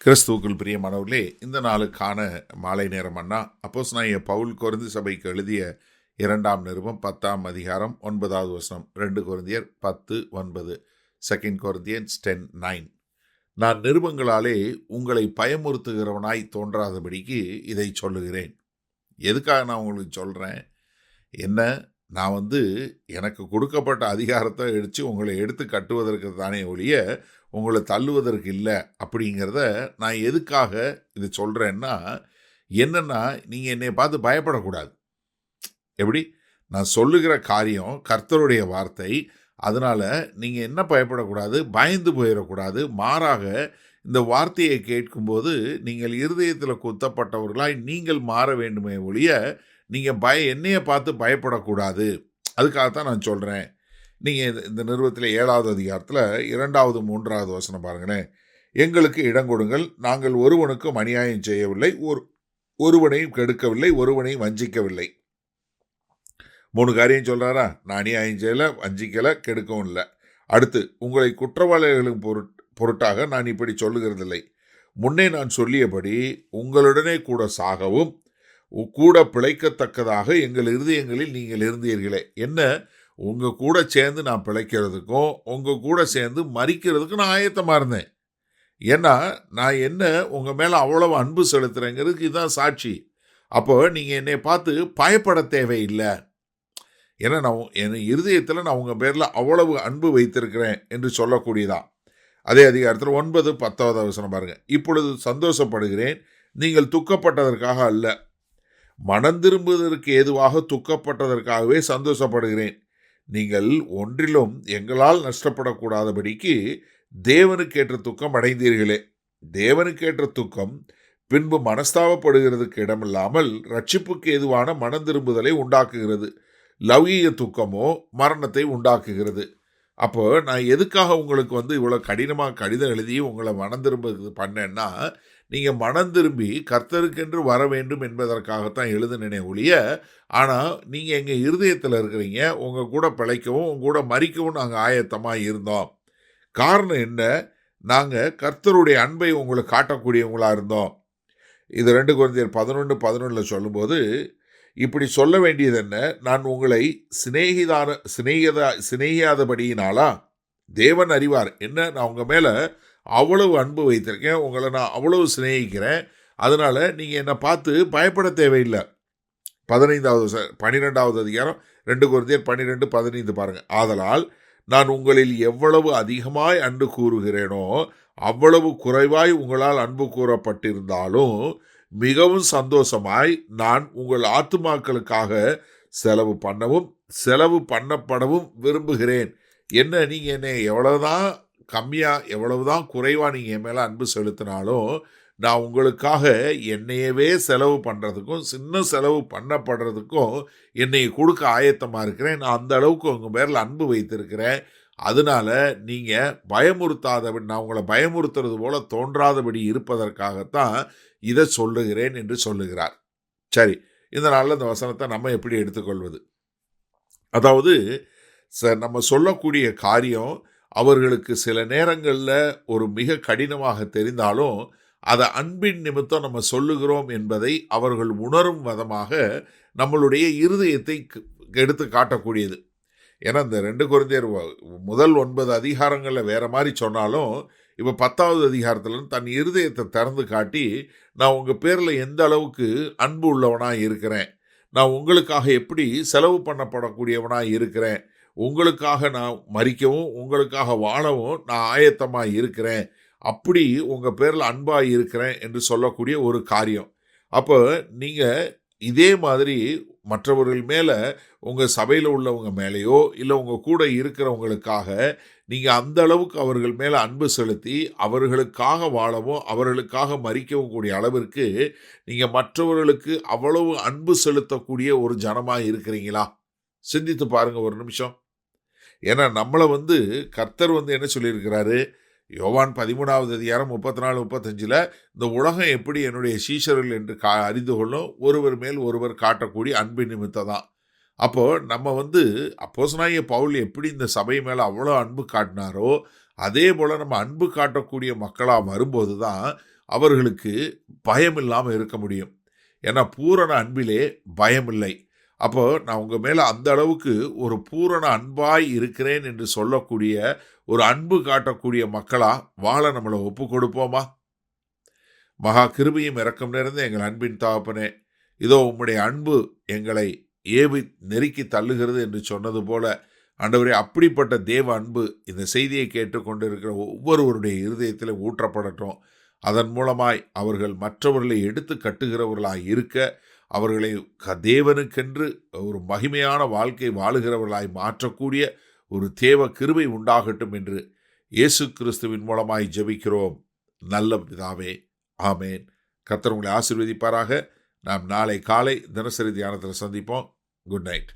கிறிஸ்துவுக்குள் பிரியமானவர்களே, இந்த நாளுக்கான மாலை நேரம் அண்ணா அப்போஸ்தலனாகிய பவுல் கொரிந்து சபைக்கு எழுதிய 2ஆம் நிருபம் 10ஆம் அதிகாரம் 9வது வசனம். 2 கொரிந்தியர் 10:9, 2 கொரிந்தியன்ஸ் 10:9. நான் நிருபங்களாலே உங்களை பயமுறுத்துகிறவனாய் தோன்றாதபடிக்கு இதை சொல்லுகிறேன். எதுக்காக நான் உங்களுக்கு சொல்கிறேன்? என்ன, நான் எனக்கு கொடுக்கப்பட்ட அதிகாரத்தை உங்களை எடுத்து கட்டுவதற்கு தானே ஒழிய உங்களை தள்ளுவதற்கு இல்லை. அப்படிங்கிறத நான் எதுக்காக இது சொல்கிறேன்னா, என்னென்னா, நீங்கள் என்னை பார்த்து பயப்படக்கூடாது. எப்படி? நான் சொல்லுகிற காரியம் கர்த்தருடைய வார்த்தை. அதனால் நீங்கள் என்ன பயப்படக்கூடாது, பயந்து போயிடக்கூடாது. மாறாக இந்த வார்த்தையை கேட்கும்போது நீங்கள் இருதயத்தில் குத்தப்பட்டவர்களாய் நீங்கள் மாற வேண்டுமே ஒழிய நீங்கள் என்னையை பார்த்து பயப்படக்கூடாது. அதுக்காகத்தான் நான் சொல்கிறேன். நீங்கள் இந்த நிறுவத்தில் 7வது அதிகாரத்தில் 2வது 3வது வசனம் பாருங்களேன். எங்களுக்கு இடங்கொடுங்கள், நாங்கள் ஒருவனுக்கும் அநியாயம் செய்யவில்லை, ஒருவனையும் கெடுக்கவில்லை, ஒருவனையும் வஞ்சிக்கவில்லை. 3 காரியம் சொல்கிறாரா? நான் அநியாயம் செய்யலை, வஞ்சிக்கலை, கெடுக்கவும் இல்லை. அடுத்து, உங்களை குற்றவாளிகளுக்கு பொருட்டாக நான் இப்படி சொல்லுகிறதில்லை. முன்னே நான் சொல்லியபடி உங்களுடனே கூட சாகவும் கூட பிழைக்கத்தக்கதாக எங்கள் இருதயங்களில் நீங்கள் இருந்தீர்களே. என்ன, உங்கள் கூட சேர்ந்து நான் பிழைக்கிறதுக்கும் உங்கள் கூட சேர்ந்து மரிக்கிறதுக்கும் நான் ஆயத்தமாக இருந்தேன். ஏன்னா நான் உங்கள் மேலே அவ்வளவு அன்பு செலுத்துகிறேங்கிறதுக்கு இதுதான் சாட்சி. அப்போ நீங்கள் என்னை பார்த்து பயப்பட தேவையில்லை. ஏன்னா என் இருதயத்தில் நான் உங்கள் பேரில் அவ்வளவு அன்பு வைத்திருக்கிறேன் என்று சொல்லக்கூடியதான். அதே அதிகாரத்தில் 9, 10வது வசனம் பாருங்கள். இப்பொழுது சந்தோஷப்படுகிறேன், நீங்கள் துக்கப்பட்டதற்காக அல்ல, மனம் திரும்புவதற்கு ஏதுவாக துக்கப்பட்டதற்காகவே சந்தோஷப்படுகிறேன். நீங்கள் ஒன்றிலும் எங்களால் நஷ்டப்படக்கூடாதபடிக்கு தேவனுக்கேற்ற துக்கம் அடைந்தீர்களே. தேவனுக்கேற்ற துக்கம் பின்பு மனஸ்தாபப்படுகிறதுக்கு இடமில்லாமல் ரட்சிப்புக்கு ஏதுவான மனம் திரும்புதலை உண்டாக்குகிறது. லௌகீக துக்கமோ மரணத்தை உண்டாக்குகிறது. அப்போ நான் எதுக்காக உங்களுக்கு இவ்வளோ கடினமாக கடிதம் எழுதி உங்களை மனம் திரும்ப பண்ணேன்னா, நீங்கள் மனம் திரும்பி கர்த்தருக்கென்று வர வேண்டும் என்பதற்காகத்தான் எழுதுனே ஒழிய, ஆனால் நீங்கள் எங்கள் இருதயத்தில் இருக்கிறீங்க, உங்கள் கூட பிழைக்கவும் உங்கள் கூட மரிக்கவும் நாங்கள் ஆயத்தமாக இருந்தோம். காரணம் என்ன? நாங்கள் கர்த்தருடைய அன்பை உங்களுக்கு காட்டக்கூடியவங்களாக இருந்தோம். இது 2 கொரிந்தியர் 11:11 சொல்லும்போது இப்படி சொல்ல வேண்டியது என்ன? நான் உங்களை சிநேகியாதபடியினாலா? தேவன் அறிவார். என்ன, நான் உங்கள் மேலே அவ்வளவு அன்பு வைத்திருக்கேன், உங்களை நான் அவ்வளவு சிநேகிக்கிறேன். அதனால் நீங்கள் என்னை பார்த்து பயப்பட தேவையில்லை. 12வது அதிகாரம் 2 கொரிந்தியர் 12:15 பாருங்கள். ஆதலால் நான் உங்களில் எவ்வளவு அதிகமாய் அன்பு கூறுகிறேனோ அவ்வளவு குறைவாய் உங்களால் அன்பு கூறப்பட்டிருந்தாலும் மிகவும் சந்தோஷமாய் நான் உங்கள் ஆத்துமாக்களுக்காக செலவு பண்ணவும் செலவு பண்ணப்படவும் விரும்புகிறேன். என்ன, நீங்கள் என்னை எவ்வளவுதான் கம்மியாக எவ்வளவுதான் குறைவாக நீங்கள் என் மேலே அன்பு செலுத்தினாலும் நான் உங்களுக்காக என்னையவே செலவு பண்ணுறதுக்கும் சின்ன செலவு பண்ணப்படுறதுக்கும் என்னை கொடுக்க ஆயத்தமாக இருக்கிறேன். நான் அந்த அளவுக்கு உங்கள் பேரில் அன்பு வைத்திருக்கிறேன். அதனால நீங்கள் பயமுறுத்தாதபடி, நான் உங்களை பயமுறுத்துறது போல தோன்றாதபடி இருப்பதற்காகத்தான் இதை சொல்லுகிறேன் என்று சொல்லுகிறார். சரி, இந்த நாளில் இந்த வசனத்தை நம்ம எப்படி எடுத்துக்கொள்வது? அதாவது நம்ம சொல்லக்கூடிய காரியம் அவர்களுக்கு சில நேரங்களில் ஒரு மிக கடினமாக தெரிந்தாலும் அதை அன்பின் நிமித்தம் நம்ம சொல்லுகிறோம் என்பதை அவர்கள் உணரும் விதமாக நம்மளுடைய இருதயத்தை எடுத்து காட்டக்கூடியது. ஏன்னா இந்த 2 கொரிந்தியர் முதல் 9 அதிகாரங்களில் வேற மாதிரி சொன்னாலும் இப்போ 10வது அதிகாரத்தில் தன் இருதயத்தை திறந்து காட்டி, நான் உங்கள் பேரில் எந்த அளவுக்கு அன்பு உள்ளவனாக இருக்கிறேன், நான் உங்களுக்காக எப்படி செலவு பண்ணப்படக்கூடியவனாக இருக்கிறேன், உங்களுக்காக நான் மரிக்கவும் உங்களுக்காக வாழவும் நான் ஆயத்தமாக இருக்கிறேன், அப்படி உங்கள் பேரில் அன்பாக இருக்கிறேன் என்று சொல்லக்கூடிய ஒரு காரியம். அப்போ நீங்கள் இதே மாதிரி மற்றவர்கள் மேலே, உங்கள் சபையில் உள்ளவங்க மேலேயோ இல்லை உங்கள் கூட இருக்கிறவங்களுக்காக நீங்கள் அந்த அளவுக்கு அவர்கள் மேலே அன்பு செலுத்தி அவர்களுக்காக வாழவும் அவர்களுக்காக மரிக்கவும் கூடிய அளவிற்கு நீங்கள் மற்றவர்களுக்கு அவ்வளவு அன்பு செலுத்தக்கூடிய ஒரு ஜனமாக இருக்கிறீங்களா? சிந்தித்து பாருங்கள் ஒரு நிமிஷம். ஏன்னா நம்மளை கர்த்தர் என்ன சொல்லியிருக்கிறாரு? யோவான் 13வது அதிகாரம் 34-35 இந்த உலகம் எப்படி என்னுடைய சீஷர்கள் என்று அறிந்து கொள்ளும் ஒருவர் மேல் ஒருவர் காட்டக்கூடிய அன்பின் நிமித்தம் தான். அப்போது நம்ம அப்போஸ்தலனாகிய பவுல் எப்படி இந்த சபை மேலே அவ்வளோ அன்பு காட்டினாரோ அதே போல் நம்ம அன்பு காட்டக்கூடிய மக்களாக வரும்போது தான் அவர்களுக்கு பயம் இல்லாமல் இருக்க முடியும். ஏன்னா பூரண அன்பிலே பயம் இல்லை. அப்போ நான் உங்கள் மேலே அந்த அளவுக்கு ஒரு பூரண அன்பாய் இருக்கிறேன் என்று சொல்லக்கூடிய ஒரு அன்பு காட்டக்கூடிய மக்களாக வாழ நம்மளை ஒப்பு கொடுப்போமா? மகா கிருபையும் இரக்கம் நிறைந்த எங்கள் அன்பின் தகப்பனே, இதோ உம்முடைய அன்பு எங்களை ஏவி நெருக்கி தள்ளுகிறது என்று சொன்னது போல ஆண்டவரே, அப்படிப்பட்ட தேவ அன்பு இந்த செய்தியை கேட்டுக்கொண்டிருக்கிற ஒவ்வொருவருடைய இருதயத்தில் ஊற்றப்படட்டும். அதன் மூலமாய் அவர்கள் மற்றவர்களை எடுத்து கட்டுகிறவர்களாய் இருக்க, அவர்களை தேவனுக்கென்று ஒரு மகிமையான வாழ்க்கை வாழுகிறவர்களாய் மாற்றக்கூடிய ஒரு தேவ கிருபை உண்டாகட்டும் என்று இயேசு கிறிஸ்துவின் மூலமாய் ஜெபிக்கிறோம் நல்ல பிதாவே. ஆமேன். கர்த்தர் உங்களை ஆசீர்வதிப்பாராக. நாம் நாளை காலை தினசரி தியானத்தில் சந்திப்போம். Good night.